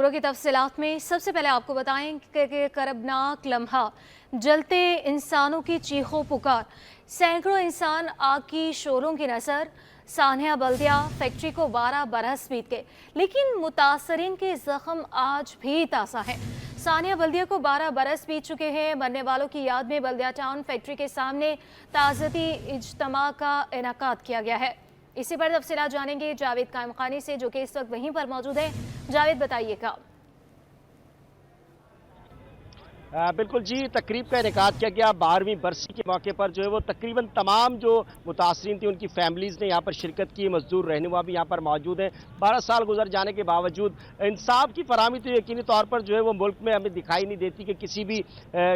खबरों की तफसीलात में सबसे पहले आपको बताएं कि करबनाक लम्हा, जलते इंसानों की चीखों पुकार, सैकड़ों इंसान आग की शोरों की नजर। सानिया बल्दिया फैक्ट्री को 12 बरस बीत गए, लेकिन मुतासरीन के जख्म आज भी ताज़ा हैं। सानिया बल्दिया को 12 बरस बीत चुके हैं। मरने वालों की याद में बल्दिया टाउन फैक्ट्री के सामने ताज़ती इज्तिमा का इनेकाद किया गया है। इसी पर तफसीलात जानेंगे जावेद कायमखानी से, जो कि इस वक्त वहीं पर मौजूद है। जावेद, बताइएगा। बिल्कुल जी, तकरीब का इनेकाद किया गया 12वीं बरसी के मौके पर। जो है वो तकरीबन तमाम जो मुतासरीन थी उनकी फैमिलीज़ ने यहाँ पर शिरकत की। मजदूर रहनुमा भी यहाँ पर मौजूद हैं। 12 साल गुजर जाने के बावजूद इंसाफ की फराहमी तो यकीनी तौर पर जो है वो मुल्क में हमें दिखाई नहीं देती कि किसी भी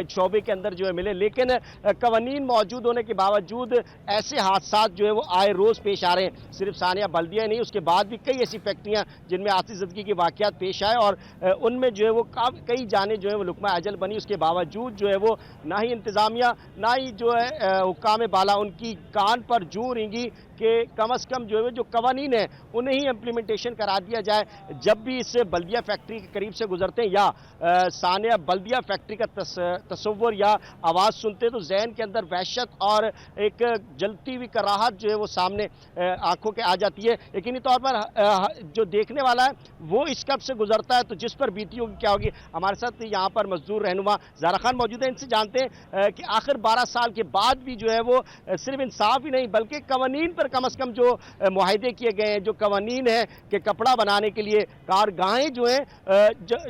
शोबे के अंदर जो है मिले, लेकिन कवानीन मौजूद होने के बावजूद ऐसे हादसा जो है वो आए रोज़ पेश आ रहे हैं। सिर्फ सानिया बल्दिया नहीं, उसके बाद भी कई ऐसी फैक्ट्रियाँ जिनमें आतिशज़दगी के वाक़यात पेश आए और उनमें जो है वो कई जाने जो है वो लुकमा अजल बनी। के बावजूद जो है वो ना ही इंतजामिया ना ही जो है हुक्काम बाला उनकी कान पर जूं रेंगी कि कम अज़ कम जो है जो कवानीन है उन्हें ही इम्प्लीमेंटेशन करा दिया जाए। जब भी इस बल्दिया फैक्ट्री के करीब से गुजरते हैं या सानिया बल्दिया फैक्ट्री का तस्वुर या आवाज़ सुनते तो जहन के अंदर वहशत और एक जलती हुई कराहत जो है वो सामने आंखों के आ जाती है। यकीनी तौर पर जो देखने वाला है वो इस कब से गुजरता है तो जिस पर बीती होगी क्या होगी। हमारे साथ यहाँ पर मजदूर रहनुमा ज़ारा खान मौजूद है। इनसे जानते हैं कि आखिर 12 साल के बाद भी जो है वो सिर्फ इंसाफ ही नहीं बल्कि कवानीन पर कम अज़ कम जो मुआहदे किए गए हैं, जो कवानीन है कि कपड़ा बनाने के लिए कारगाहें जो हैं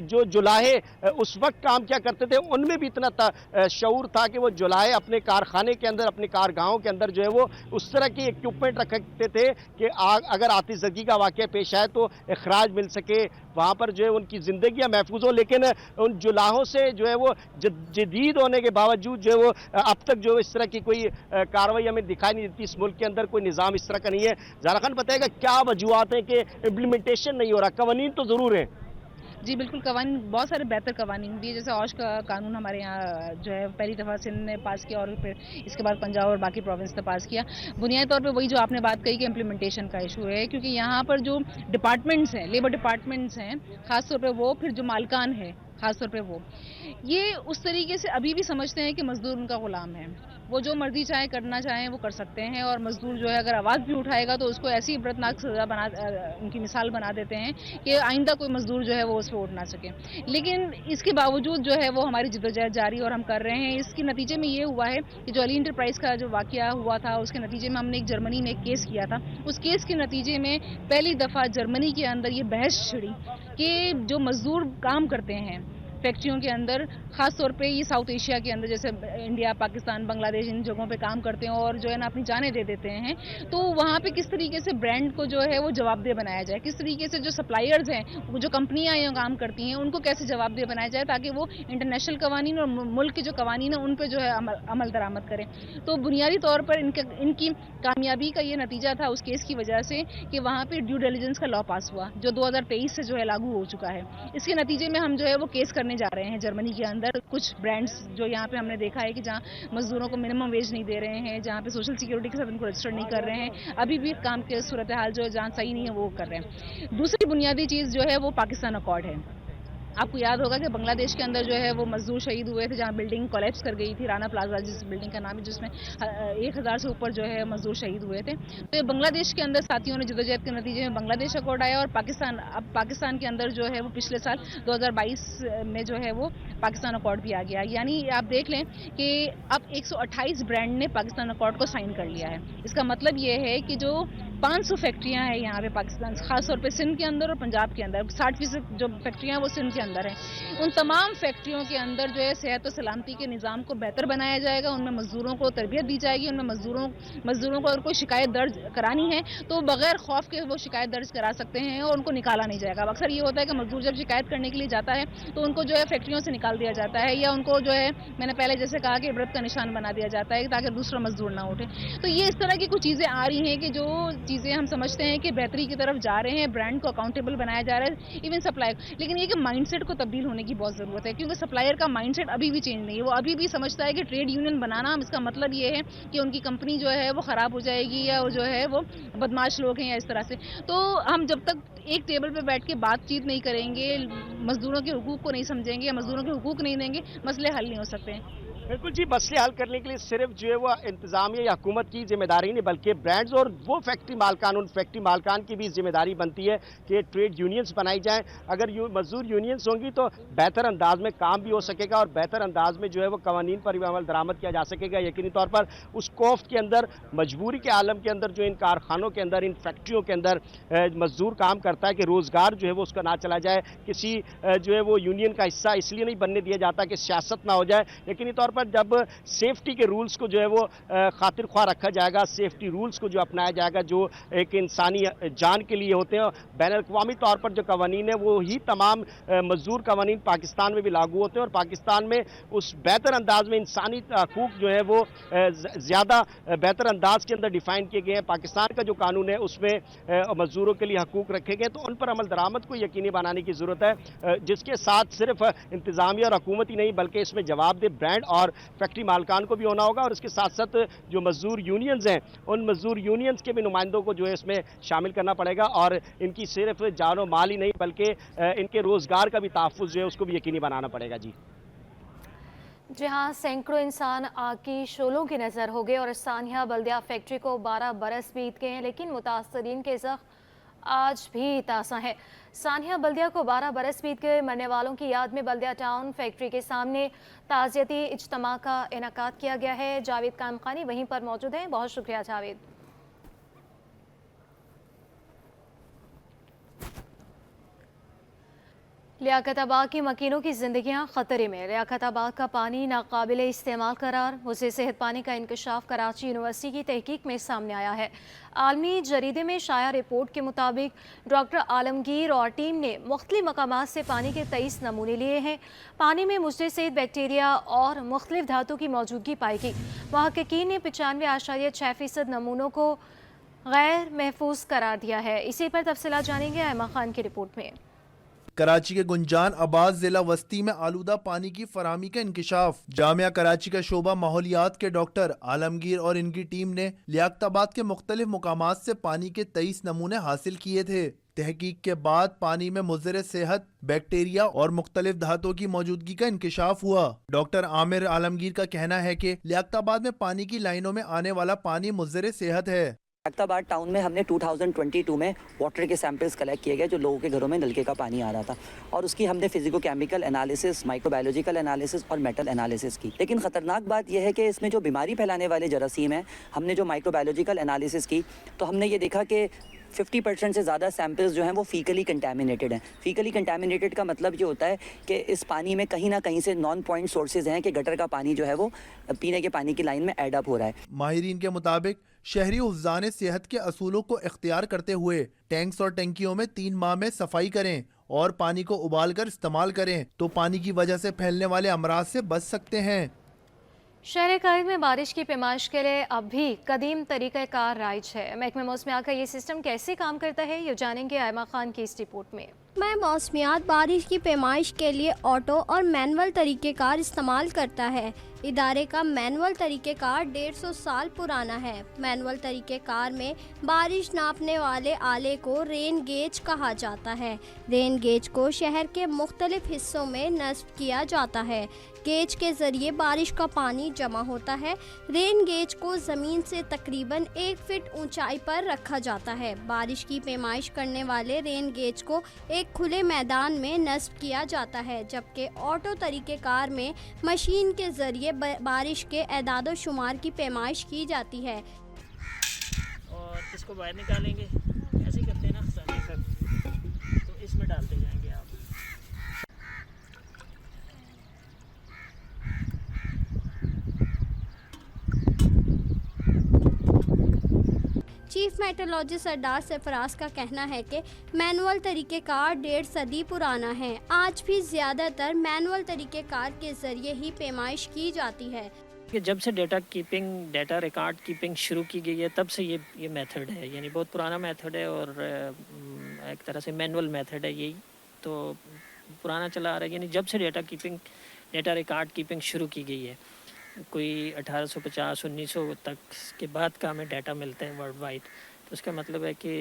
जो जुलाहे उस वक्त काम क्या करते थे उनमें भी इतना शऊर था कि वो जुलाहे अपने कारखाने के अंदर अपने कारगाहों के अंदर जो है वो उस तरह की इक्विपमेंट रखते थे कि अगर आतिशज़दगी का वाक़या पेश आए तो अखराज मिल सके, वहाँ पर जो है उनकी ज़िंदगियाँ महफूज हो। लेकिन उन जुलाहों से जो है वो जदीद होने के बावजूद जो है वो अब तक जो इस तरह की कोई कार्रवाई हमें दिखाई नहीं देती। इस मुल्क के अंदर कोई निज़ाम इस तरह का नहीं है। ज़ारा खान बताएगा क्या वजूहात हैं कि इम्प्लीमेंटेशन नहीं हो रहा। कवानीन तो ज़रूर है जी बिल्कुल, कवानीन बहुत सारे बेहतर कवानीन भी है। जैसे औश का कानून हमारे यहाँ जो है पहली दफ़ा सिंध ने पास किया और फिर इसके बाद पंजाब और बाकी प्रोविंस ने पास किया। बुनियादी तौर पे वही जो आपने बात कही कि इम्प्लीमेंटेशन का इशू है, क्योंकि यहाँ पर जो डिपार्टमेंट्स हैं, लेबर डिपार्टमेंट्स हैं ख़ासतौर पे वो, फिर जो मालकान है ख़ासतौर पे वो, ये उस तरीके से अभी भी समझते हैं कि मज़दूर उनका ग़ुलाम है। वो जो मर्जी चाहे करना चाहें वो कर सकते हैं और मज़दूर जो है अगर आवाज़ भी उठाएगा तो उसको ऐसी इबरतनाक सज़ा उनकी मिसाल बना देते हैं कि आइंदा कोई मज़दूर जो है वो उस पर उठ ना सके। लेकिन इसके बावजूद जो है वो हमारी जद्दोजहद जारी और हम कर रहे हैं। इसके नतीजे में ये हुआ है कि जो अली इंटरप्राइज़ का जो वाक़या हुआ था उसके नतीजे में हमने एक जर्मनी में एक केस किया था। उस केस के नतीजे में पहली दफ़ा जर्मनी के अंदर ये बहस छिड़ी कि जो मज़दूर काम करते हैं फैक्ट्रियों के अंदर, ख़ास तौर पे ये साउथ एशिया के अंदर जैसे इंडिया, पाकिस्तान, बांग्लादेश, इन जगहों पे काम करते हैं और जो है ना अपनी जानें दे देते हैं, तो वहाँ पे किस तरीके से ब्रांड को जो है वो जवाबदेह बनाया जाए, किस तरीके से जो सप्लायर्स हैं, जो कंपनियाँ यहाँ काम करती हैं, उनको कैसे जवाबदेह बनाया जाए ताकि वो इंटरनेशनल कवानीन और मुल्क के जो कवानीन है उन पर जो है अमल दरामद करें। तो बुनियादी तौर पर इनकी कामयाबी का ये नतीजा था उस केस की वजह से कि वहाँ पर ड्यू डिलिजेंस का लॉ पास हुआ जो 2023 से जो है लागू हो चुका है। इसके नतीजे में हम जो है वो केस करने जा रहे हैं जर्मनी के अंदर। कुछ ब्रांड्स जो यहाँ पे हमने देखा है कि जहाँ मजदूरों को मिनिमम वेज नहीं दे रहे हैं, जहाँ पे सोशल सिक्योरिटी के साथ उनको रजिस्टर नहीं कर रहे हैं, अभी भी काम के सूरत हाल जो है जहाँ सही नहीं है वो कर रहे हैं। दूसरी बुनियादी चीज़ जो है वो पाकिस्तान अकॉर्ड है। आपको याद होगा कि बांग्लादेश के अंदर जो है वो मजदूर शहीद हुए थे जहाँ बिल्डिंग कोलैप्स कर गई थी, राना प्लाजा जिस बिल्डिंग का नाम है, जिसमें 1000 से ऊपर जो है मजदूर शहीद हुए थे। तो ये बांग्लादेश के अंदर साथियों ने जदोजहद के नतीजे में बांग्लादेश अकॉर्ड आया और पाकिस्तान के अंदर जो है वो पिछले साल 2022 में जो है वो पाकिस्तान अकॉर्ड भी आ गया। यानी आप देख लें कि अब 128 ब्रांड ने पाकिस्तान अकॉर्ड को साइन कर लिया है। इसका मतलब ये है कि जो 500 फैक्ट्रियाँ हैं यहाँ पे पाकिस्तान, खासतौर पे सिंध के अंदर और पंजाब के अंदर, 60% जो फैक्ट्रियाँ वो सिंध के अंदर हैं, उन तमाम फैक्ट्रियों के अंदर जो है सेहत और सलामती के निज़ाम को बेहतर बनाया जाएगा, उनमें मज़दूरों को तरबियत दी जाएगी, उनमें मज़दूरों को अगर कोई शिकायत दर्ज करानी है तो बगैर खौफ के वो शिकायत दर्ज करा सकते हैं और उनको निकाला नहीं जाएगा। अब अक्सर ये होता है कि मज़दूर जब शिकायत करने के लिए जाता है तो उनको जो है फैक्ट्रियों से निकाल दिया जाता है या उनको जो है मैंने पहले जैसे कहा कि इबरत का निशान बना दिया जाता है ताकि दूसरा मज़दूर ना उठे। तो ये इस तरह की कुछ चीज़ें आ रही हैं कि जो चीज़ें हम समझते हैं कि बेहतरी की तरफ जा रहे हैं, ब्रांड को अकाउंटेबल बनाया जा रहा है, इवन सप्लायर। लेकिन ये कि माइंडसेट को तब्दील होने की बहुत ज़रूरत है क्योंकि सप्लायर का माइंडसेट अभी भी चेंज नहीं है। वो अभी भी समझता है कि ट्रेड यूनियन बनाना इसका मतलब ये है कि उनकी कंपनी जो है वो ख़राब हो जाएगी या वो जो है वो बदमाश लोग हैं या इस तरह से। तो हम जब तक ایک ٹیبل پہ بیٹھ کے بات چیت نہیں کریں گے, مزدوروں کے حقوق کو نہیں سمجھیں گے یا مزدوروں کے حقوق نہیں دیں گے, مسئلے حل نہیں ہو سکتے ہیں. بالکل جی, مسئلے حل کرنے کے لیے صرف جو ہے وہ انتظامیہ یا حکومت کی ذمہ داری نہیں بلکہ برانڈز اور وہ فیکٹری مالکان, ان فیکٹری مالکان کی بھی ذمہ داری بنتی ہے کہ ٹریڈ یونینز بنائی جائیں. اگر مزدور یونینز ہوں گی تو بہتر انداز میں کام بھی ہو سکے گا اور بہتر انداز میں جو ہے وہ قوانین پر بھی عمل درآمد کیا جا سکے گا. یقینی طور پر اس کوفت کے اندر, مجبوری کے عالم کے اندر جو ان کارخانوں کے اندر, ان فیکٹریوں کے اندر مزدور کام کرتا ہے کہ روزگار جو ہے وہ اس کا نہ چلا جائے, کسی جو ہے وہ یونین کا حصہ اس لیے نہیں بننے دیا جاتا کہ سیاست نہ ہو جائے. یقینی طور پر جب سیفٹی کے رولز کو جو ہے وہ خاطر خواہ رکھا جائے گا, سیفٹی رولز کو جو اپنایا جائے گا جو ایک انسانی جان کے لیے ہوتے ہیں, بین الاقوامی طور پر جو قوانین ہیں وہی تمام مزدور قوانین پاکستان میں بھی لاگو ہوتے ہیں اور پاکستان میں اس بہتر انداز میں انسانی حقوق جو ہے وہ زیادہ بہتر انداز کے اندر ڈیفائن کیے گئے ہیں. پاکستان کا جو قانون ہے اس میں مزدوروں کے لیے حقوق رکھے گئے, تو ان پر عمل درآمد کو یقینی بنانے کی ضرورت ہے, جس کے ساتھ صرف انتظامیہ اور حکومت ہی نہیں بلکہ اس میں جواب دہ برانڈ اور فیکٹری مالکان کو بھی ہونا ہوگا. اور اس کے ساتھ ساتھ جو مزدور یونینز ہیں ان مزدور یونینز کے بھی نمائندوں کو جو ہے اس میں شامل کرنا پڑے گا اور ان کی صرف جان و مال ہی نہیں بلکہ ان کے روزگار کا بھی تحفظ جو ہے اس کو بھی یقینی بنانا پڑے گا. جی ہاں, سینکڑوں انسان آگ کی شعلوں کی نظر ہو گئے اور سانحہ بلدیہ فیکٹری کو 12 برس بیت گئے ہیں, لیکن متاثرین کے زخم آج بھی تازہ ہے. سانحہ بلدیہ کو 12 برس بیت گئے. مرنے والوں کی یاد میں بلدیہ ٹاؤن فیکٹری کے سامنے تعزیتی اجتماع کا انعقاد کیا گیا ہے. جاوید کامخانی وہیں پر موجود ہیں. بہت شکریہ جاوید. لیاقت آباد کی مکینوں کی زندگیاں خطرے میں. لیاقت آباد کا پانی ناقابل استعمال قرار. حوض صحت پانی کا انکشاف کراچی یونیورسٹی کی تحقیق میں سامنے آیا ہے. عالمی جریدے میں شائع رپورٹ کے مطابق ڈاکٹر عالمگیر اور ٹیم نے مختلف مقامات سے پانی کے 23 نمونے لیے ہیں. پانی میں مجدد بیکٹیریا اور مختلف دھاتوں کی موجودگی پائی گئی. محققین نے 95.6% نمونوں کو غیر محفوظ قرار دیا ہے. اسی پر تفصیلات جانیں گے ایما خان کی رپورٹ میں. کراچی کے گنجان آباد ضلع وسطی میں آلودہ پانی کی فراہمی کا انکشاف. جامعہ کراچی کا شعبہ ماحولیات کے ڈاکٹر عالمگیر اور ان کی ٹیم نے لیاقت آباد کے مختلف مقامات سے پانی کے 23 نمونے حاصل کیے تھے. تحقیق کے بعد پانی میں مضر صحت بیکٹیریا اور مختلف دھاتوں کی موجودگی کا انکشاف ہوا. ڈاکٹر عامر عالمگیر کا کہنا ہے کہ لیاقت آباد میں پانی کی لائنوں میں آنے والا پانی مضر صحت ہے. لیاقت آباد ٹاؤن میں ہم نے 2022 میں واٹر کے سیمپلز کلیکٹ کیے گئے جو لوگوں کے گھروں میں نلکے کا پانی آ رہا تھا, اور اس کی ہم نے physico chemical analysis, microbiological analysis اور میٹل انالیسس کی. لیکن خطرناک بات یہ ہے کہ اس میں جو بیماری پھیلانے والے جراثیم ہیں, ہم نے جو مائکرو بایولوجیکل انالیسس کی تو ہم نے یہ دیکھا کہ 50% سے زیادہ سیمپلز جو ہیں وہ فیکلی کنٹامینیٹڈ ہیں. فیکلی کنٹامینیٹڈ کا مطلب یہ ہوتا ہے کہ اس پانی میں کہیں نہ کہیں سے نان پوائنٹ سورسز ہیں کہ گٹر کا پانی جو ہے وہ پینے کے پانی کی لائن میں ایڈ اپ ہو رہا ہے. ماہرین کے مطابق شہری حفظان صحت کے اصولوں کو اختیار کرتے ہوئے ٹینکس اور ٹینکیوں میں 3 ماہ میں صفائی کریں اور پانی کو ابال کر استعمال کریں تو پانی کی وجہ سے پھیلنے والے امراض سے بچ سکتے ہیں. شہر قائد میں بارش کی پیمائش کے لیے اب بھی قدیم طریقہ کار رائج ہے. محکمہ موسمیات کا یہ سسٹم کیسے کام کرتا ہے یہ جانیں گے ایما خان کی اس رپورٹ میں. موسمیات بارش کی پیمائش کے لیے آٹو اور مینول طریقہ کار استعمال کرتا ہے. ادارے کا مینول طریقہ کار 150 سال پرانا ہے. مینول طریقہ کار میں بارش ناپنے والے آلے کو رین گیج کہا جاتا ہے. رین گیج کو شہر کے مختلف حصوں میں نصب کیا جاتا ہے. گیج کے ذریعے بارش کا پانی جمع ہوتا ہے. رین گیج کو زمین سے تقریباً 1 فٹ اونچائی پر رکھا جاتا ہے. بارش کی پیمائش کرنے والے رین گیج کو ایک کھلے میدان میں نصب کیا جاتا ہے, جبکہ آٹو طریقہ کار میں مشین کے ذریعے بارش کے اعداد و شمار کی پیمائش کی جاتی ہے. اور اس کو باہر نکالیں گے, ایسے ہی کرتے ہیں نا خزانے کا, تو اس میں ڈالتے جائیں گے آپ. چیف میٹرولوجسٹ سردار سرفراز کا کہنا ہے کہ مینول طریقہ کار 1.5 صدی پرانا ہے. آج بھی زیادہ تر مینول طریقہ کار کے ذریعے ہی پیمائش کی جاتی ہے. کہ جب سے ڈیٹا ریکارڈ کیپنگ شروع کی گئی ہے تب سے یہ میتھڈ ہے, یعنی بہت پرانا میتھڈ ہے اور ایک طرح سے مینول میتھڈ ہے. یہی تو پرانا چلا آ رہا ہے, یعنی جب سے ڈیٹا ریکارڈ کیپنگ شروع کی گئی ہے, کوئی 1850-1900 تک کے بعد کا ہمیں ڈیٹا ملتے ہیں ورلڈ وائڈ. तो इसका मतलब है कि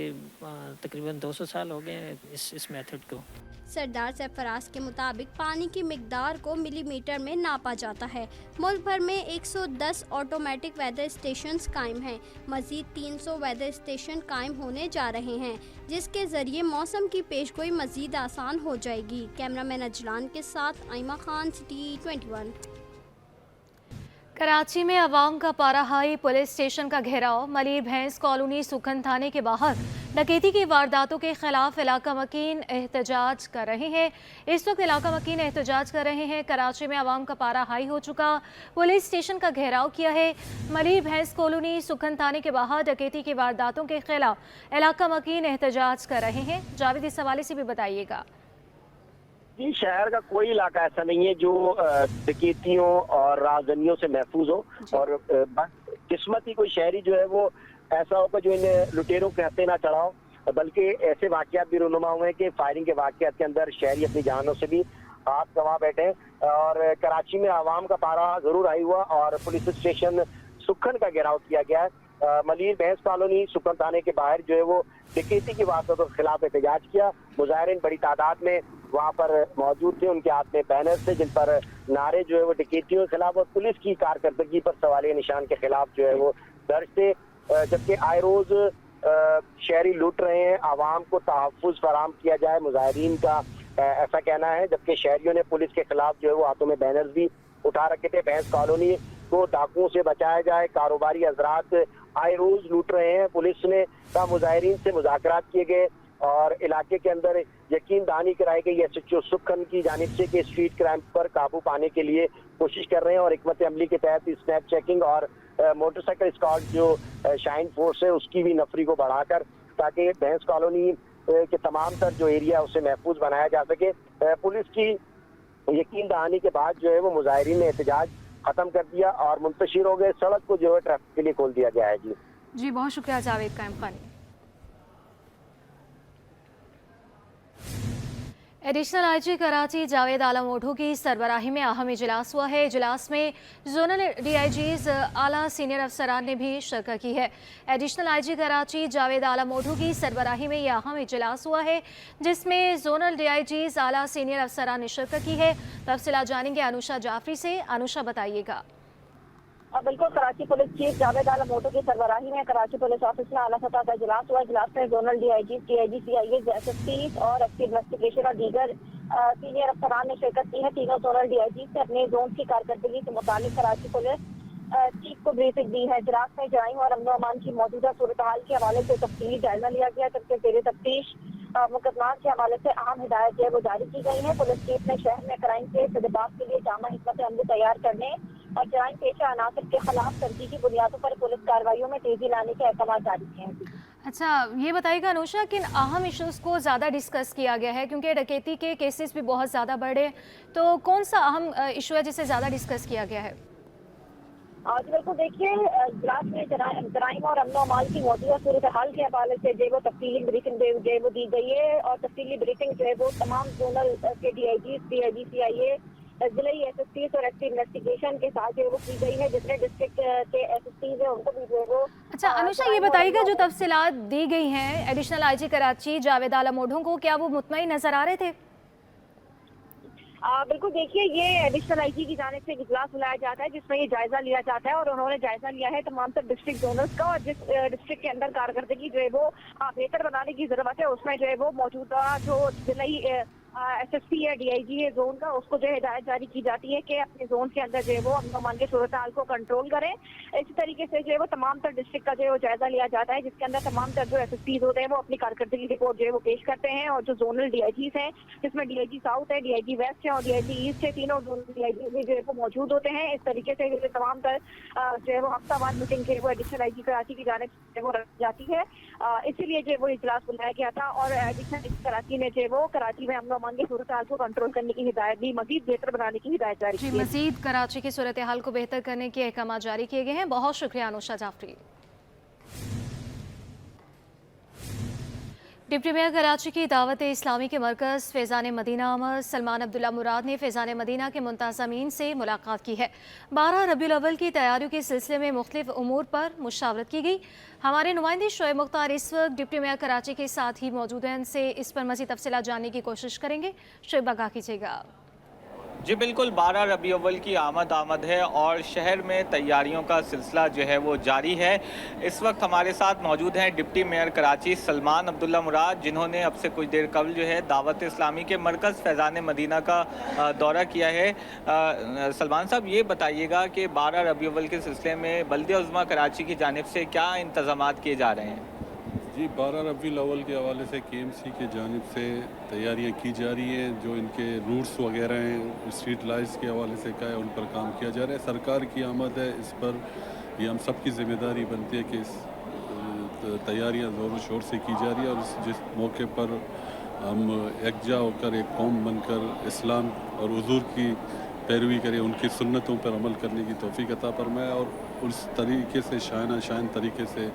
तकरीबन 200 साल हो गए हैं इस मेथड को। सरदार सरफराज के मुताबिक पानी की मिकदार को मिलीमीटर में नापा जाता है। मुल्क भर में 110 ऑटोमेटिक वेदर स्टेशंस कायम हैं। मज़ीद 300 वेदर स्टेशन कायम होने जा रहे हैं, जिसके ज़रिए मौसम की पेशगोई मज़ीद आसान हो जाएगी। कैमरामैन अजलान के साथ आइमा खान, सिटी 21। कराची में अवाम का पारा हाई, पुलिस स्टेशन का घेराव। मलिर भैंस कॉलोनी सुखन थाने के बाहर डकैती की वारदातों के खिलाफ इलाका मकीन एहतजाज कर रहे हैं। इस वक्त इलाका मकीन एहतजाज कर रहे हैं। कराची में अवाम का पारा हाई हो चुका, पुलिस स्टेशन का घेराव किया है। मलिर भैंस कॉलोनी सुखन थाने के बाहर डकैती की वारदातों के खिलाफ इलाका मकीन एहतजाज कर रहे हैं। जावेद, इस हवाले से भी बताइएगा। जी, शहर का कोई इलाका ऐसा नहीं है जो डकैतियों और राजधानियों से महफूज हो, और बस किस्मत ही कोई शहरी जो है वो ऐसा होगा जो इन्हें लुटेरों के हत्थे ना चढ़ाओ, बल्कि ऐसे वाकयात भी रूनुमा हुए हैं कि फायरिंग के वाकयात के अंदर शहरी अपनी जानों से भी हाथ गंवा बैठे हैं। और कराची में आवाम का पारा जरूर हाई हुआ और पुलिस स्टेशन सुखन का घेराव किया गया है। मलिर भैंस कॉलोनी सुखन थाने के बाहर जो है वो डकैती की वारदातों के खिलाफ एहतजाज किया। मुजाहिरीन बड़ी तादाद में वहाँ पर मौजूद थे, उनके हाथ में बैनर थे जिन पर नारे जो है वो डकैतियों के खिलाफ और पुलिस की कारकर्दगी पर सवालिया निशान के खिलाफ जो है वो दर्ज थे। जबकि आए रोज शहरी लूट रहे हैं, आवाम को तहफ़्फ़ुज़ फराहम किया जाए, मुजाहिरीन का ऐसा कहना है। जबकि शहरियों ने पुलिस के खिलाफ जो है वो हाथों में बैनर्स भी उठा रखे थे। भैंस कॉलोनी को डाकुओं से बचाया जाए, कारोबारी हजरात आए रोज लूट रहे हैं। पुलिस ने कहा मुजाहिरीन से मुज़ाकरात किए गए और इलाके के अंदर यकीन दहानी कराई गई एसएचओ सुखन की जानिब से कि स्ट्रीट क्राइम पर काबू पाने के लिए कोशिश कर रहे हैं। और हिकमत अमली के तहत स्नैप चेकिंग और मोटरसाइकिल स्क्वाड जो शाइन फोर्स है उसकी भी नफरी को बढ़ाकर ताकि भैंस कॉलोनी के तमाम तर जो एरिया उसे महफूज बनाया जा सके। पुलिस की यकीन दहानी के बाद जो है वो मुजाहिरीन ने एहतजाज खत्म कर दिया और मुंतशिर हो गए। सड़क को जो है ट्रैफिक के लिए खोल दिया गया है। जी, बहुत शुक्रिया जावेद कायम खान। एडिशनल आईजी कराची जावेद आलम ओढ़ू की सरबराही में अहम इजलास हुआ है। इजलास में जोनल डीआईजीज आला सीनियर अफसरान ने भी शिरकत की है। एडिशनल आईजी कराची जावेद आलम ओढ़ू की सरबराही में यह अहम इजलास हुआ है जिसमें जोनल डीआईजीज आला सीनियर अफसरान ने शिरकत की है। तफसीलात जानेंगे अनुषा जाफरी से। अनुषा, बताइएगा। बिल्कुल, कराची पुलिस चीफ जावेद आलम ओढ़ू की सरबराही में कराची पुलिस ऑफिस में आला सतह का इजलास हुआ। इजलास में zonal DIG, TIG, CIA, SSP और एक्टिव इन्वेस्टिगेशन और दीगर सीनियर अफसरान ने शिरकत की है। तीनों जोनल डीआईजी से अपने जोन की कारकर्दगी से मुतालिक कराची पुलिस चीफ को ब्रीफिंग दी है। इजलास में जराइम और अमन अमान की मौजूदा सूरत हाल के हवाले से तफसीली जायजा लिया गया, जबकि जेर तफ्तीश मुकदमात के हवाले से अहम हिदायत जो है वो जारी की गई है। पुलिस चीफ ने शहर में क्राइम के सदबाब के लिए जामा हिकमत अमली तैयार करने और जराइम पेशा अनासर के खिलाफ तरजीही बुनियादों पर पुलिस कार्रवाइयों में तेजी लाने के अहकाम जारी किए हैं। अच्छा, ये बताइएगा अनुषा, किन अहम इश्यूज़ को ज़्यादा डिस्कस किया गया है, क्योंकि डकैती के केसेस भी बहुत ज़्यादा बढ़े, तो कौन सा अहम इशू है जिसे ज़्यादा डिस्कस किया गया है? आज बिल्कुल देखिए, इजलास में जराइम और अमन अमाल की मौजूदा सूरत हाल के हवाले से जो वो तफसीली ब्रीफिंग जो है वो दी गई है। और तफसीली ब्रीफिंग जो है वो तमाम जोनल के डीआईजी, सीआईजी, सीआईए, जिले एसएसपी और एक्टिव इन्वेस्टिगेशन के साथ जो वो की गई है। जितने डिस्ट्रिक्ट के एसएसपी है उनको भी जो है वो। अच्छा अनुषा, ये बताइएगा जो तफसीलात दी गई हैं एडिशनल आईजी कराची जावेद आलम ओढ़ू को, क्या वो मुतमईन नजर आ रहे थे? बिल्कुल देखिए, ये एडिशनल आईजी की जानिब से इजलास बुलाया जाता है जिसमें ये जायजा लिया जाता है और उन्होंने जायजा लिया है तमाम तर डिस्ट्रिक्ट जोनल्स का। और जिस डिस्ट्रिक्ट के अंदर कारकर्दगी जो है वो बेहतर बनाने की जरूरत है उसमें जो है वो मौजूदा जो जिलाई एसएसपी है, डीआईजी है जोन का, उसको जो है हिदायत जारी की जाती है कि अपने जोन के अंदर जो है वो अमन अमान के सूरत हाल को कंट्रोल करें। इसी तरीके से जो है वो तमाम तर डिस्ट्रिक्ट का जो है वो जायजा लिया जाता है जिसके अंदर तमाम तर जो एसएसपी होते हैं वो अपनी कारकर्दगी रिपोर्ट जो है वो पेश करते हैं। और जो जोनल डीआईजीज हैं जिसमें डीआईजी साउथ है, डीआईजी वेस्ट है और डीआईजी ईस्ट है, तीनों जोनल डीआईजी भी जो है वो मौजूद होते हैं। इस तरीके से जो तमाम तर जो है वो हफ्तावार मीटिंग जो है वो एडिशनल आईजी कराची की जानिब से वो रखी जाती है। इसीलिए जो है वो इजलास बुलाया गया था और एडिशनल आईजी कराची ने जो है वो कराची में अमन अमान के सूरत हाल को कंट्रोल करने की हिदायत दी, मजीद बेहतर बनाने की हिदायत जारी की है। मजीद कराची की सूरत हाल को बेहतर करने के अहकाम जारी किए गए हैं। बहुत शुक्रिया अनुषा जाफरी। डिप्टी मेयर कराची की दावत इस्लामी के मरकज़ फैज़ान मदीना अमर सलमान अब्दुल्ला मुराद ने फैज़ान मदीना के मुंतज़मीन से मुलाकात की है। 12 रबीउल अव्वल की तैयारियों के सिलसिले में मुख्तलिफ उमूर पर मुशावरत की गई। हमारे नुमाइंदे शोएब मुख्तार इस वक्त डिप्टी मेयर कराची के साथ ही मौजूद हैं, इनसे इस पर मज़ीद तफसीलात जानने की कोशिश करेंगे। शोएब आगाह कीजिएगा। जी बिल्कुल, 12 रबी अव्वल की आमद है और शहर में तैयारियों का सिलसिला जो है वो जारी है। इस वक्त हमारे साथ मौजूद हैं डिप्टी मेयर कराची सलमान अब्दुल्ला मुराद, जिन्होंने अब से कुछ देर कबल जो है दावत इस्लामी के मरकज़ फैज़ान मदीना का दौरा किया है। सलमान साहब, ये बताइएगा कि 12 रबी अव्वल के सिलसिले में बल्दिया उज़्मा कराची की जानिब से क्या इंतज़ामात किए जा रहे हैं? जी, 12 रबीउल अव्वल के हवाले से KMC की जानिब से तैयारियां की जा रही हैं। जो इनके रूट्स वगैरह हैं, स्ट्रीट लाइट्स के हवाले से क्या है, उन पर काम किया जा रहा है। सरकार की आमद है, इस पर ये हम सब की ज़िम्मेदारी बनती है कि इस तैयारियां ज़ोरों शोर से की जा रही है और जिस मौके पर हम एकजा होकर एक कौम बनकर इस्लाम और हुजूर की पैरवी करें, उनकी सुन्नतों पर अमल करने की तौफीक अता फरमाए और उस तरीके से शान तरीके से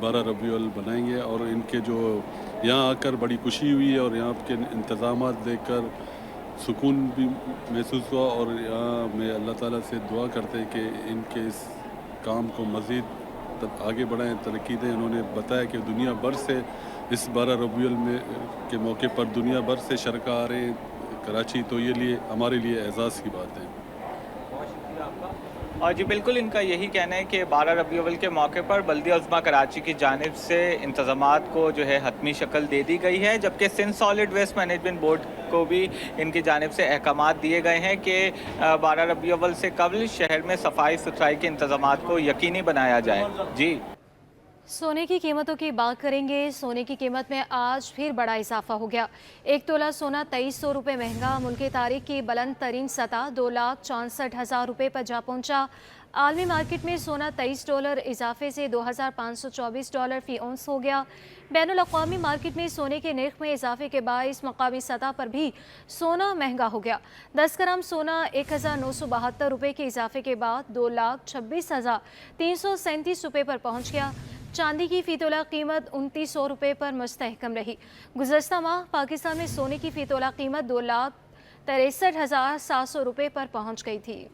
12 रबीउल बनाएंगे। और इनके जो यहाँ आकर बड़ी खुशी हुई है और यहाँ के इंतज़ामात देखकर सुकून भी महसूस हुआ और यहाँ मैं अल्लाह ताला से दुआ करते हैं कि इनके इस काम को मज़ीद आगे बढ़ाएं, तरक्की दें। उन्होंने बताया कि दुनिया भर से इस 12 रबीउल में के मौके पर दुनिया भर से शरका आ रहे हैं कराची, तो ये हमारे लिए एजाज़ की बात है। और जी बिल्कुल, इनका यही कहना है कि 12 रबी अव्वल के मौके पर बल्दिया उज़्मा कराची की जानिब से इंतज़ामात को जो है हतमी शक्ल दे दी गई है, जबकि Sindh solid waste management board को भी इनकी जानिब से अहकामात दिए गए हैं कि 12 रबी अव्वल से कबल शहर में सफाई सुथराई के इंतज़ामात को यकीनी बनाया जाए। जी, सोने की कीमतों की बात करेंगे। सोने की कीमत में आज फिर बड़ा इजाफा हो गया। 1 तोला सोना 2300 रुपये महंगा मुल्क तारीख की बुलंद तरीन सतह 2,64,000 रुपये पर जा पहुंचा। आलमी मार्केट में सोना $23 इजाफे से $2,524 फ़ी औंस हो गया। बैनुल अक़वामी मार्केट में सोने के नर्ख में इजाफे के बाइस मकामी सतह पर भी सोना महंगा हो गया। 10 ग्राम सोना 1,972 रुपये के इजाफे के बाद 2,26,337 रुपये पर पहुँच गया। चांदी की फ़ी तोला कीमत 2900 रुपये पर मुस्तहकम रही। गुज़श्ता माह पाकिस्तान में सोने की फ़ी तोला कीमत 2,63,700 रुपये पर पहुँच गई थी।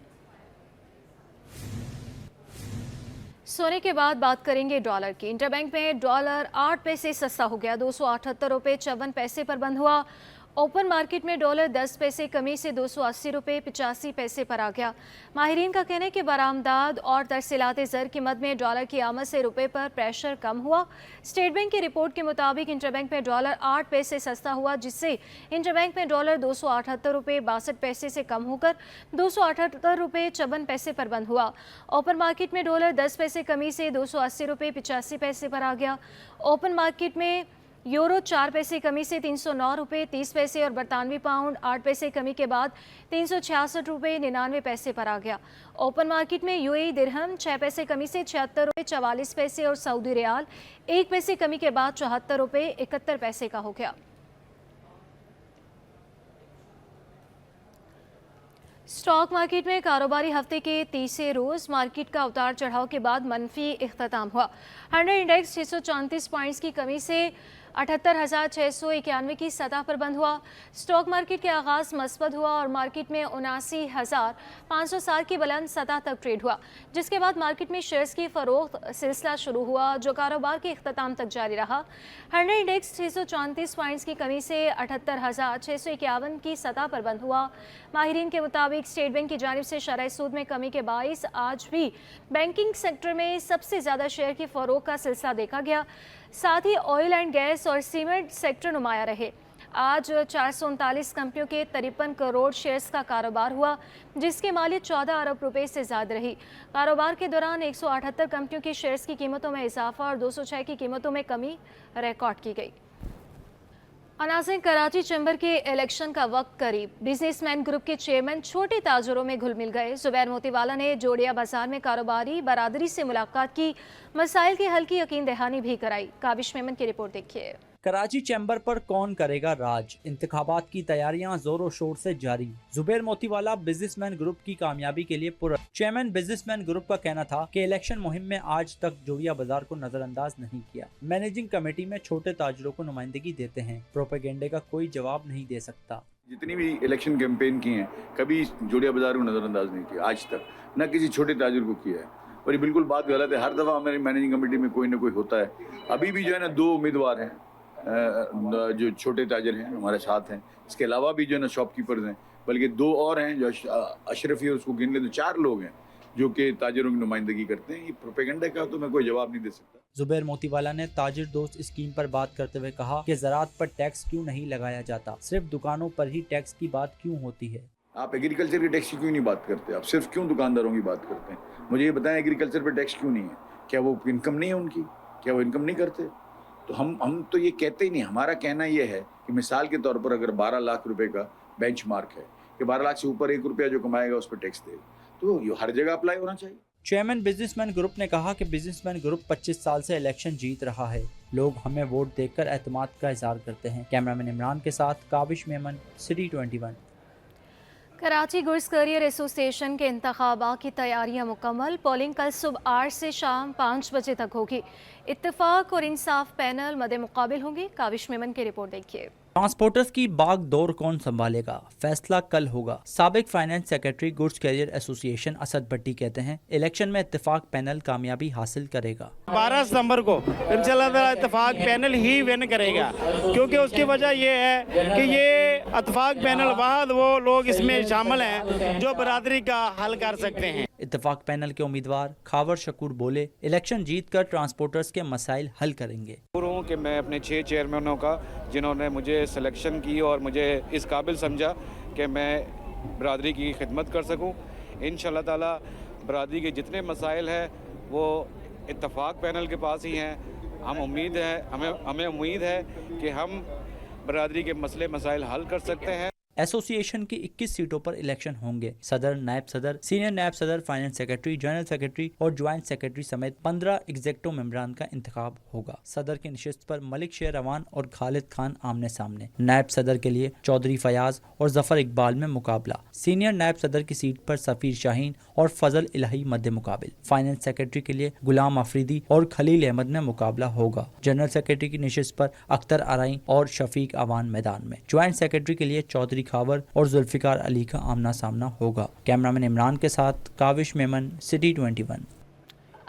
सोने के बाद बात करेंगे डॉलर की। इंटरबैंक में डॉलर 8 पैसे सस्ता हो गया, 278 रुपये 54 पैसे पर बंद हुआ। ओपन मार्केट में डॉलर 10 पैसे कमी से 280 रुपये 85 पैसे पर आ गया। माहिरीन का कहना है कि बरामदाद और तरसीलात ज़र की मद में डॉलर की आमद से रुपये पर प्रेशर कम हुआ। स्टेट बैंक की रिपोर्ट के मुताबिक इंटरबैंक में डॉलर 8 पैसे सस्ता हुआ, जिससे इंटरबैंक में डॉलर 278 रुपये 62 पैसे से कम होकर 278 रुपये 54 पैसे पर बंद हुआ। ओपन मार्केट में डॉलर 10 पैसे कमी से 280 रुपये 85 पैसे पर आ गया। ओपन मार्केट में यूरो 4 पैसे कमी से 309 रुपये 30 पैसे और बरतानवी पाउंड 8 पैसे कमी के बाद 366 रुपये 99 पैसे पर आ गया। ओपन मार्केट में UAE दिरहम 6 पैसे कमी से 76 रुपये 44 पैसे और सऊदी रियाल 1 पैसे कमी के बाद 74 रुपये 71 पैसे का हो गया। स्टॉक मार्केट में कारोबारी हफ्ते के तीसरे रोज़ मार्केट का उतार चढ़ाव के बाद मनफी इख्तिताम हुआ। 100 इंडेक्स 634 पॉइंट्स की कमी से 78,691 की सतह पर बंद हुआ। स्टॉक मार्केट के आगाज़ मस्बत हुआ और मार्केट में 79,507 की बुलंद सतह तक ट्रेड हुआ, जिसके बाद मार्केट में शेयर्स की फ़रोख्त सिलसिला शुरू हुआ, जो कारोबार के इख्तिताम तक जारी रहा। 100 इंडेक्स 634 पॉइंट्स की कमी से 78,651 की सतह पर बंद हुआ। माहिरीन के मुताबिक स्टेट बैंक की जानिब से शरह सूद में कमी के बाइस आज भी बैंकिंग सेक्टर में सबसे ज़्यादा शेयर की फ़रोख्त का सिलसिला देखा गया। साथ ही ऑयल एंड गैस और सीमेंट सेक्टर नुमाया रहे। आज 439 कंपनियों के 53 करोड़ शेयर्स का कारोबार हुआ, जिसकी मालियत 14 अरब रुपए से ज़्यादा रही। कारोबार के दौरान 178 कंपनियों की शेयर्स की कीमतों में इजाफा और 206 की कीमतों में कमी रिकॉर्ड की गई। नाज़रीन, कराची चैम्बर के इलेक्शन का वक्त करीब। बिजनेसमैन ग्रुप के चेयरमैन छोटे ताजरों में घुल मिल गए। जुबैर मोतीवाला ने जोड़िया बाजार में कारोबारी बरादरी से मुलाकात की, मसाइल के हल की यकीन दहानी भी कराई। काबिश मेमन की रिपोर्ट देखिए। कराची चैम्बर पर कौन करेगा राज, इंतखाबात की तैयारियां जोरों शोर से जारी। जुबैर मोतीवाला बिजनेसमैन ग्रुप की कामयाबी के लिए पुर। चेयरमैन बिजनेसमैन ग्रुप का कहना था कि इलेक्शन मुहिम में आज तक जोड़िया बाजार को नजरअंदाज नहीं किया। मैनेजिंग कमेटी में छोटे ताजरों को नुमाइंदगी देते हैं, प्रोपेगेंडे का कोई जवाब नहीं दे सकता। जितनी भी इलेक्शन कैंपेन की हैं, कभी जोड़िया बाजार को नजरअंदाज नहीं किया आज तक, न किसी छोटे ताजर को किया है, और ये बिल्कुल बात गलत है। हर दफा हमारी मैनेजिंग कमेटी में कोई ना कोई होता है। अभी भी जो है ना 2 उम्मीदवार हैं जो छोटे ताजर हैं हमारे साथ हैं, इसके अलावा भी जो है ना शॉपकीपर्स हैं, बल्कि 2 और हैं जो अशरफी है, उसको गिन ले तो 4 लोग हैं जो कि ताजरों की नुमाइंदगी करते हैं। ये प्रोपेगेंडा का तो मैं कोई जवाब नहीं दे सकता। जुबैर मोतीवाला ने ताजिर दोस्त स्कीम पर बात करते हुए कहा कि ज़राअत पर टैक्स क्यों नहीं लगाया जाता, सिर्फ दुकानों पर ही टैक्स की बात क्यों होती है। आप एग्रीकल्चर के टैक्स की क्यों नहीं बात करते, आप सिर्फ क्यों दुकानदारों की बात करते हैं। मुझे ये बताएं एग्रीकल्चर पर टैक्स क्यों नहीं है, क्या वो इनकम नहीं है उनकी, क्या वो इनकम नहीं करते। तो हम तो ये कहते ही नहीं। हमारा कहना ये है कि मिसाल के तौर पर अगर 12 लाख रुपए का बेंचमार्क है कि 12 लाख से ऊपर 1 रुपया जो कमाएगा उस पर टैक्स देगा, तो ये हर जगह अप्लाई होना चाहिए। चेयरमैन बिजनेसमैन ग्रुप ने कहा कि बिजनेसमैन ग्रुप 25 साल से इलेक्शन जीत रहा है, लोग हमें वोट देकर एतमाद का इजहार करते हैं। कैमरामैन इमरान के साथ Kavish Memon, city 21। Karachi goods carrier association के इंतखाबात की तैयारियां मुकम्मल। पोलिंग कल सुबह 8 से शाम 5 बजे तक होगी। इत्तेफाक और इंसाफ पैनल मद्दे मुकाबिल होंगे। काविश मेमन की रिपोर्ट देखिए। ट्रांसपोर्टर्स की बाग दौर कौन संभालेगा, फैसला कल होगा। साबिक finance secretary goods carrier association Asad Bhatti कहते हैं इलेक्शन में इत्तेफाक पैनल कामयाबी हासिल करेगा। 12 सितंबर को इंशाल्लाह इत्तेफाक पैनल ही विन करेगा, क्योंकि उसकी वजह ये है कि ये इत्तेफाक पैनल बाद वो लोग इसमें शामिल हैं जो बरादरी का हल कर सकते हैं। इत्तेफाक पैनल के उम्मीदवार खावर शकूर बोले इलेक्शन जीत कर ट्रांसपोर्टर्स के मसाइल हल करेंगे। कि मैं अपने 6 चेयरमैनों का जिन्होंने मुझे सिलेक्शन की और मुझे इस काबिल समझा कि मैं बरादरी की खिदमत कर सकूं। इंशाल्लाह ताला बरादरी के जितने मसाइल हैं वो इत्तेफाक पैनल के पास ही हैं। हमें उम्मीद है कि हम बरादरी के मसले मसाइल हल कर सकते हैं। एसोसिएशन की 21 सीटों पर इलेक्शन होंगे। सदर, नायब सदर, सीनियर नायब सदर, फाइनेंस सेक्रेटरी, जनरल सेक्रेटरी और ज्वाइंट सेक्रेटरी समेत 15 एग्जेक्टिव मेंबरान का इंतखाब होगा। सदर की नशिस्त पर मलिक शेर रवान और खालिद खान आमने सामने। नायब सदर के लिए चौधरी फयाज और जफर इकबाल में मुकाबला। सीनियर नायब सदर की सीट पर सफीर शाहीन और फजल इलाही मध्य मुकाबिल। फाइनेंस सेक्रेटरी के लिए गुलाम अफरीदी और खलील अहमद में मुकाबला होगा। जनरल सेक्रेटरी की नशिस्त पर अख्तर आराई और शफीक अवान मैदान में। ज्वाइंट सेक्रेटरी के लिए चौधरी खावर और जुल्फिकार अली का आमना सामना होगा। कैमरामैन इमरान के साथ काविश मेमन, सिटी 21।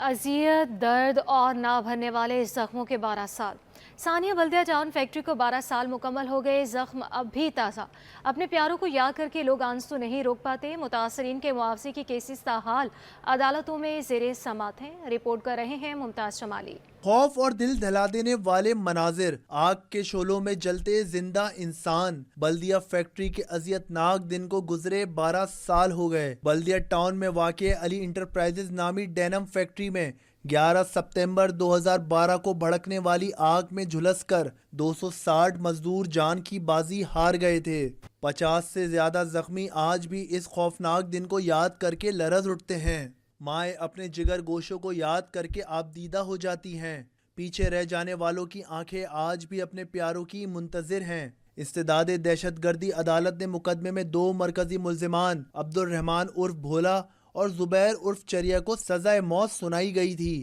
अजियत, दर्द और ना भरने वाले जख्मों के 12 साल। सानिया बल्दिया जान फैक्ट्री को 12 साल मुकम्मल हो गए, जख्म अब भी ताज़ा। अपने प्यारों को याद करके लोग आंसू नहीं रोक पाते। मुतासरीन के मुआवजे की केसेस ताहाल अदालतों में ज़ेरे समात हैं। रिपोर्ट कर रहे हैं मुमताज़ शमाली। खौफ और दिल दहला देने वाले मनाजिर, आग के शोलों में जलते जिंदा इंसान। बल्दिया फैक्ट्री के अजियतनाक दिन को गुजरे 12 साल हो गए। बल्दिया टाउन में वाक़े अली इंटरप्राइजेज नामी डेनम फैक्ट्री में 11 सितंबर 2012 को भड़कने वाली आग में झुलसकर 260 मजदूर जान की बाजी हार गए थे। 50 से ज्यादा जख्मी आज भी इस खौफनाक दिन को याद करके लरज उठते हैं। माएँ अपने जिगर गोशों को याद करके आबदीदा हो जाती हैं। पीछे रह जाने वालों की आंखें आज भी अपने प्यारों की मुंतजिर हैं। इस्तेदादे दहशतगर्दी अदालत ने मुकदमे में 2 मरकजी मुल्जिमान अब्दुल रहमान उर्फ भोला और जुबैर उर्फ चरिया को सजाए मौत सुनाई गई थी।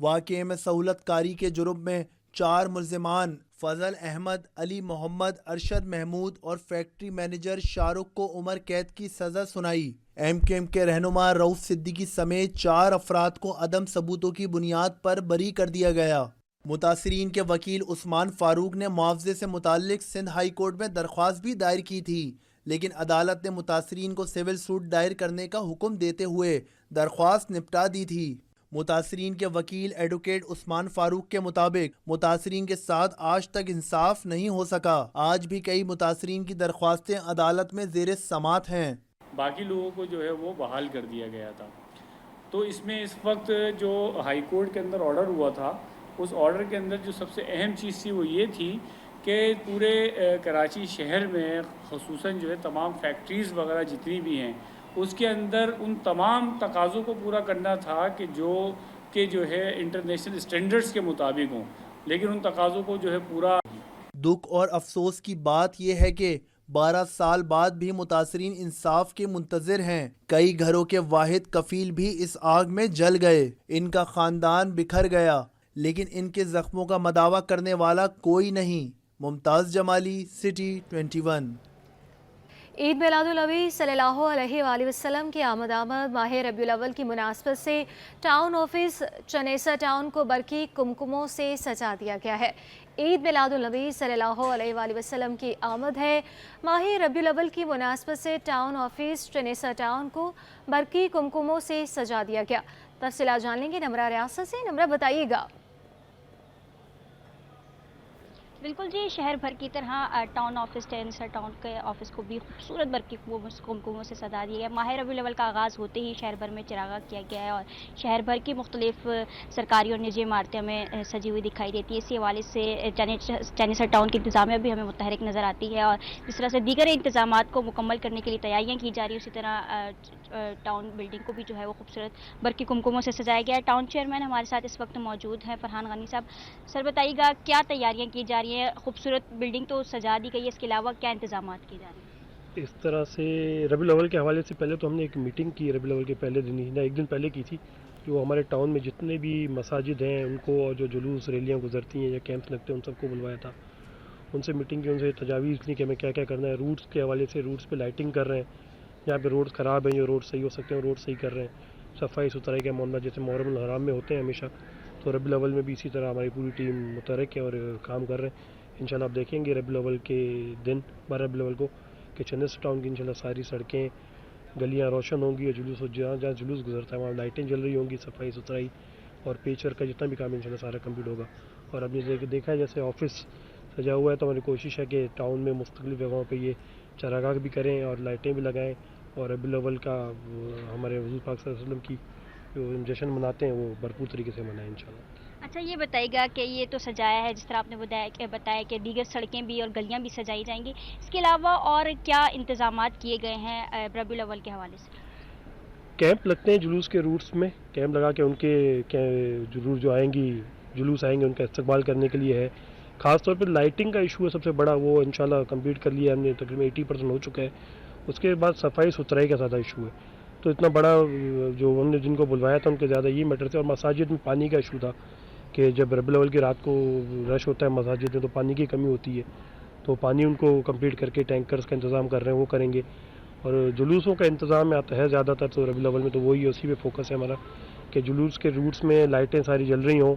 वाक़े में सहूलतकारी के जुर्म में 4 मुल्जिमान फजल अहमद, अली मोहम्मद, अरशद महमूद और फैक्ट्री मैनेजर शाहरुख को उम्र कैद की सजा सुनाई। एमकेएम के रहनुमा रऊफ सिद्दीकी समेत 4 अफराद को अदम सबूतों की बुनियाद पर बरी कर दिया गया। मुतासरीन के वकील उस्मान फारूक ने मुआवजे से मुताल्लिक सिंध हाई कोर्ट में दरख्वास्त भी दायर की थी, लेकिन अदालत ने मुतासरीन को सिविल सूट दायर करने का हुक्म देते हुए दरख्वास्त निपटा दी थी। मुतासरीन के वकील एडवोकेट उस्मान फारूक के मुताबिक मुतासरीन के साथ आज तक इंसाफ नहीं हो सका। आज भी कई मुतासरीन की दरख्वास्तें अदालत में ज़ेरे समात हैं। बाकी लोगों को जो है वो बहाल कर दिया गया था। तो इसमें इस वक्त जो हाई कोर्ट के अंदर ऑर्डर हुआ था, उस ऑर्डर के अंदर जो सबसे अहम चीज़ थी वो ये थी कि पूरे कराची शहर में ख़ुसूसन जो है तमाम फैक्ट्रीज़ वगैरह जितनी भी हैं उसके अंदर उन तमाम तकाज़ों को पूरा करना था कि जो है इंटरनेशनल स्टैंडर्ड्स के मुताबिक हों। लेकिन उन तकाज़ों को जो है पूरा दुख और अफसोस की बात यह है कि 12 साल बाद भी मुतासरीन इंसाफ के मुंतज़िर हैं। कई घरों के वाहिद कफील भी इस आग में जल गए, इनका खानदान बिखर गया, लेकिन इनके जख्मों का मदावा करने वाला कोई नहीं। मुमताज़ जमाली, सिटी 21। ईद मिलादुल-नबी सल्लल्लाहु अलैहि वसल्लम की आमद माह रबीउल अव्वल की मुनासबत से टाउन ऑफिस चनेसा टाउन को बरकी कुमकुमों से सजा दिया गया है। ईद मिलादुल-नबी सल्लल्लाहु अलैहि वसल्लम की आमद है। माह रबीउल अव्वल की मुनासबत से टाउन ऑफिस चनेसा टाउन को बरकी कुमकुमों से सजा दिया गया। तफसीलात जान लेंगे नमरा रियासत से। नमरा बताइएगा। बिल्कुल जी, शहर भर की तरह टाउन ऑफिस टेंसर टाउन के ऑफिस को भी खूबसूरत बरकी कुमकुमों से सजा दिया गया। माह रबीउल अव्वल का आगाज़ होते ही शहर भर में चिरागा किया गया है और शहर भर की मुख्तलिफ सरकारी और निजी इमारतें हमें सजी हुई दिखाई देती है। इसी हवाले से टेंसर टाउन की इंतज़ामिया भी हमें मुतहरिक नज़र आती है और जिस तरह से दीगर इंतज़ाम को मुकम्मल करने के लिए तैयारियाँ की जा रही है, उसी तरह टाउन बिल्डिंग को भी जो है वो खूबसूरत बरकी कुमकुमों से सजाया गया है। टाउन चेयरमैन हमारे साथ इस वक्त मौजूद हैं, फरहान गानी साहब। सर बताइएगा, क्या तैयारियाँ की जा रही हैं? खूबसूरत बिल्डिंग तो सजा दी गई है, इसके अलावा क्या इंतजाम किए जा रहे हैं? इस तरह से रबीउल अव्वल के हवाले से पहले तो हमने एक मीटिंग की रबीउल अव्वल के पहले दिन ही, ना एक दिन पहले की थी, जो हमारे टाउन में जितने भी मसाजिद हैं उनको और जो जुलूस रैलियाँ गुजरती हैं या कैंप्स लगते हैं उन सबको बुलवाया था। उनसे मीटिंग की, उनसे तजावीज़ ली कि हमें क्या क्या करना है। रूट्स के हवाले से रूट्स पे लाइटिंग कर रहे हैं, जहाँ पे रोड्स ख़राब हैं, जो रोड सही हो सकते हैं रोड सही कर रहे हैं। सफाई सुथराई का मामला जैसे मुहर्रम हराम में होते हैं हमेशा, तो रबीउल अव्वल में भी इसी तरह हमारी पूरी टीम मुतहरिक है और काम कर रहे हैं। इंशाल्लाह आप देखेंगे रबीउल अव्वल के दिन 12 रबीउल अव्वल को कि चनेसा टाउन की इंशाल्लाह सारी सड़कें गलियां रोशन होंगी और जुलूस जहाँ जहाँ जुलूस गुजरता है वहाँ लाइटें जल रही होंगी, सफाई सुथराई और पेच वर्क का जितना भी काम है इंशाल्लाह सारा कंप्लीट होगा। और अभी देखा है जैसे ऑफिस सजा हुआ है, तो हमारी कोशिश है कि टाउन में मुख्तलिफ जगहों पर ये चरागाह भी करें और लाइटें भी लगाएँ और रबीउल अव्वल का हमारे हुज़ूर पाक सल्लल्लाहु अलैहि वसल्लम की जो जश्न मनाते हैं वो भरपूर तरीके से मनाएं इंशाल्लाह। अच्छा, ये बताइएगा कि ये तो सजाया है, जिस तरह आपने बताया कि दीगर सड़कें भी और गलियां भी सजाई जाएंगी, इसके अलावा और क्या इंतजामात किए गए हैं रबीउल अव्वल के हवाले से? कैंप लगते हैं जुलूस के रूट्स में, कैंप लगा के उनके जुलूस जो आएंगी जुलूस आएंगे उनका इस्तकबाल करने के लिए है। ख़ास तौर पर लाइटिंग का इशू है सबसे बड़ा, वो इंशाल्लाह कंप्लीट कर लिया हमने, तकरीबन 80% हो चुका है। उसके बाद सफाई सुथराई का ज़्यादा इशू है, तो इतना बड़ा जो हमने जिनको बुलवाया था उनके ज़्यादा ये मैटर थे। और मसाजिद में पानी का इशू था कि जब रबीउल अव्वल की रात को रश होता है मसाजिद में तो पानी की कमी होती है, तो पानी उनको कंप्लीट करके टैंकर्स का इंतज़ाम कर रहे हैं, वो करेंगे। और जुलूसों का इंतज़ाम आता है ज़्यादातर तो रबीउल अव्वल में, तो वही उसी पे फोकस है हमारा कि जुलूस के रूट्स में लाइटें सारी जल रही हों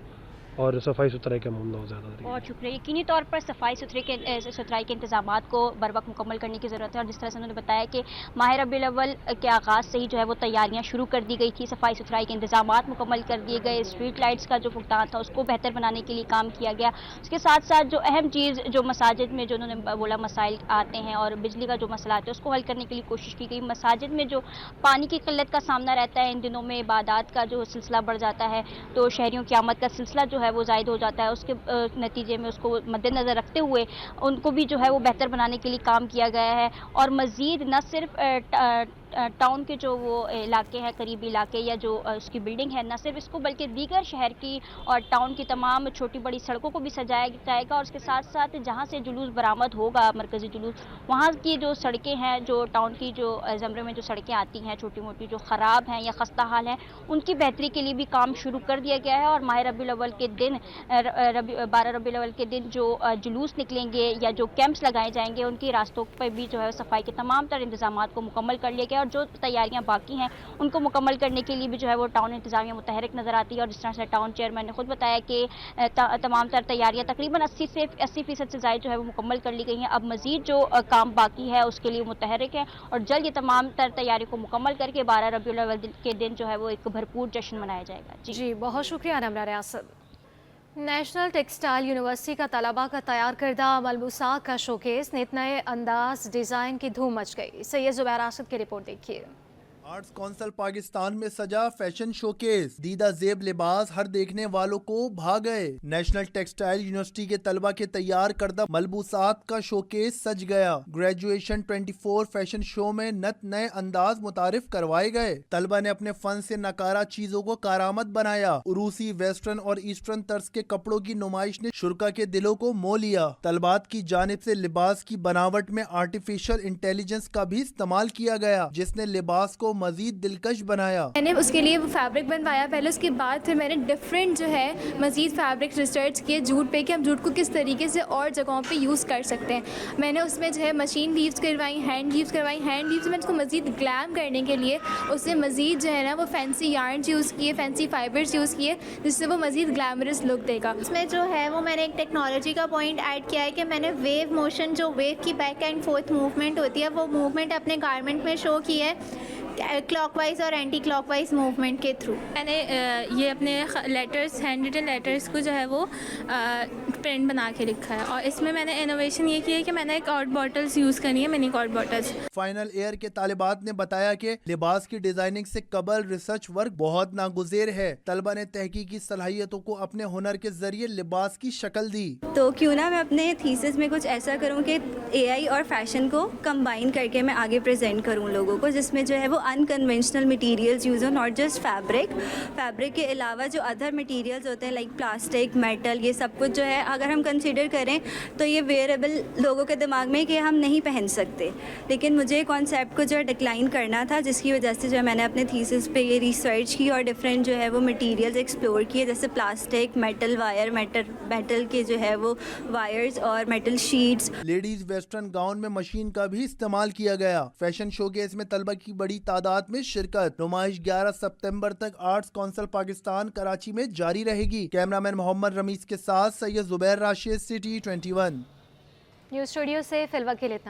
और सफाई सुथराई का मामला हो ज़्यादा। बहुत शुक्रिया। यकीनी तौर पर सफाई सुथराई के इंतजाम को बर वक्त मुकम्मल करने की ज़रूरत है। और जिस तरह से उन्होंने बताया कि माह रबीउल अव्वल के आगाज़ से ही जो है वो तैयारियां शुरू कर दी गई थी, सफाई सुथराई के इंतजाम मुकम्मल कर दिए गए, स्ट्रीट लाइट्स का जो फुकदान था उसको बेहतर बनाने के लिए काम किया गया। उसके साथ साथ जो अहम चीज़ जो मसाजिद में जो उन्होंने बोला मसाइल आते हैं और बिजली का जो मसला आता है उसको हल करने के लिए कोशिश की गई। मसाजिद में जो पानी की किल्लत का सामना रहता है, इन दिनों में इबादत का जो सिलसिला बढ़ जाता है तो शहरियों की आमद का सिलसिला जो है वो ज़ायद हो जाता है, उसके नतीजे में उसको मद्देनज़र रखते हुए उनको भी जो है वो बेहतर बनाने के लिए काम किया गया है। और मज़ीद न सिर्फ टाउन के जो वो इलाके हैं, करीबी इलाके या जो उसकी बिल्डिंग है, न सिर्फ इसको बल्कि दीगर शहर की और टाउन की तमाम छोटी बड़ी सड़कों को भी सजाया जाएगा। और उसके साथ साथ जहाँ से जुलूस बरामद होगा, मरकज़ी जुलूस, वहाँ की जो सड़कें हैं, जो टाउन की जो ज़मरे में जो सड़कें आती हैं छोटी मोटी जो ख़राब हैं या खस्ता हाल हैं, उनकी बेहतरी के लिए भी काम शुरू कर दिया गया है। और माह रबीउल अव्वल के दिन 12 रबीउल अव्वल के दिन जो जुलूस निकलेंगे या जो कैंप्स लगाए जाएंगे उनकी रास्तों पर भी जो है सफाई के तमाम तर इंतजाम को मुकम्मल कर लिया गया। और जो तैयारियां बाकी हैं उनको मुकम्मल करने के लिए भी जो है वो टाउन इंतजामिया मुतहरिक नज़र आती है। और जिस तरह से टाउन चेयरमैन ने खुद बताया कि तमाम तर तैयारियां तकरीबन 80% से ज़ायद जो है वो मुकम्मल कर ली गई हैं। अब मज़ीद जो काम बाकी है उसके लिए मुतहरिक है और जल्द ये तमाम तर तैयारी को मुकम्मल करके 12 रबीउल अव्वल के दिन जो है वो एक भरपूर जश्न मनाया जाएगा। जी बहुत शुक्रिया नमरा रियासत। नेशनल टेक्सटाइल यूनिवर्सिटी का तलबा का तैयार करदा मलबूसात का शोकेस नित नए अंदाज डिज़ाइन की धूम मच गई। सैयद ज़ुबैर राशिद की रिपोर्ट देखिए। आर्ट्स कौंसिल पाकिस्तान में सजा फैशन शोकेस, दीदा जेब लिबास हर देखने वालों को भा गए। नेशनल टेक्सटाइल यूनिवर्सिटी के तलबा के तैयार करदा मलबूसात का शोकेस सज गया। ग्रेजुएशन 24 फैशन शो में नत नए अंदाज मुतारिफ करवाए गए। तलबा ने अपने फन से नकारा चीजों को कारामद बनाया। उरूसी, वेस्टर्न और ईस्टर्न तर्ज के कपड़ों की नुमाइश ने शुरका के दिलों को मोह लिया। तलबात की जानिब से लिबास की बनावट में आर्टिफिशियल इंटेलिजेंस का भी इस्तेमाल किया गया, जिसने लिबास को मजीद दिलकश बनाया। मैंने उसके लिए वो फैब्रिक बनवाया पहले, उसके बाद फिर मैंने डिफरेंट जो है मजीद फैब्रिक रिसर्च किए जूट पे कि हम जूट को किस तरीके से और जगहों पे यूज़ कर सकते हैं। मैंने उसमें जो है मशीन वीव्स करवाई, हैंड वीव्स करवाई। हैंड वीव्स में उसको मजीद ग्लैम करने के लिए उससे मजीद जो है ना वो फैंसी यार्न्स यूज़ किए, फैंसी फाइबर्स यूज़ किए, जिससे वो मजीद ग्लैमरस लुक देगा। उसमें जो है वो मैंने एक टेक्नोलॉजी का पॉइंट ऐड किया है कि मैंने वेव मोशन, जो वेव की बैक एंड फोर्थ मूवमेंट होती है, वो मूवमेंट अपने गारमेंट में शो की है क्लॉकवाइज और एंटी क्लॉकवाइज मूवमेंट के थ्रू। मैंने ये अपने लेटर्स, हैंड रिटन लेटर्स को जो है वो प्रिंट बना के लिखा है, और इसमें मैंने इनोवेशन ये की है कि मैंने कॉर्ड बॉटल्स यूज़ करनी है, mini cord bottles. Final year के तालिबात ने बताया कि लिबास की डिजाइनिंग से कबल रिसर्च वर्क बहुत नागुज़ेर है। तलबा ने तहकीकी सलाहियतों को अपने हुनर के जरिए लिबास की शक्ल दी। तो क्यों ना मैं अपने थीसिस में कुछ ऐसा करूं कि एआई और फैशन को कंबाइन करके मैं आगे प्रेजेंट करूं लोगों को, जिसमें जो है वो अनकन्वेंशनल मटेरियल्स यूज़ हो, नॉट जस्ट फैब्रिक के अलावा जो अदर मटेरियल्स होते हैं लाइक प्लास्टिक, मेटल, ये सब कुछ जो है अगर हम कंसीडर करें तो ये वेयरेबल लोगों के दिमाग में कि हम नहीं पहन सकते, लेकिन मुझे कॉन्सेप्ट को जो है डिक्लाइन करना था, जिसकी वजह से जो है मैंने अपने थीसिस पे ये रिसर्च की और डिफरेंट जो है वो मटेरियल्स एक्सप्लोर किए, जैसे प्लास्टिक, मेटल वायर, मेटल के जो है वो वायर्स और metal sheets. Ladies western gown में मशीन का भी इस्तेमाल किया गया। फैशन शोकेस में तलबा की बड़ी तादाद में शिरकत। नुमाइश 11 सितंबर तक आर्ट्स कौंसिल पाकिस्तान कराची में जारी रहेगी। कैमरामैन मोहम्मद रमीज के साथ Syed Zubair Rashid, city 21 news studio से फिलहाल के लिए इतना ही।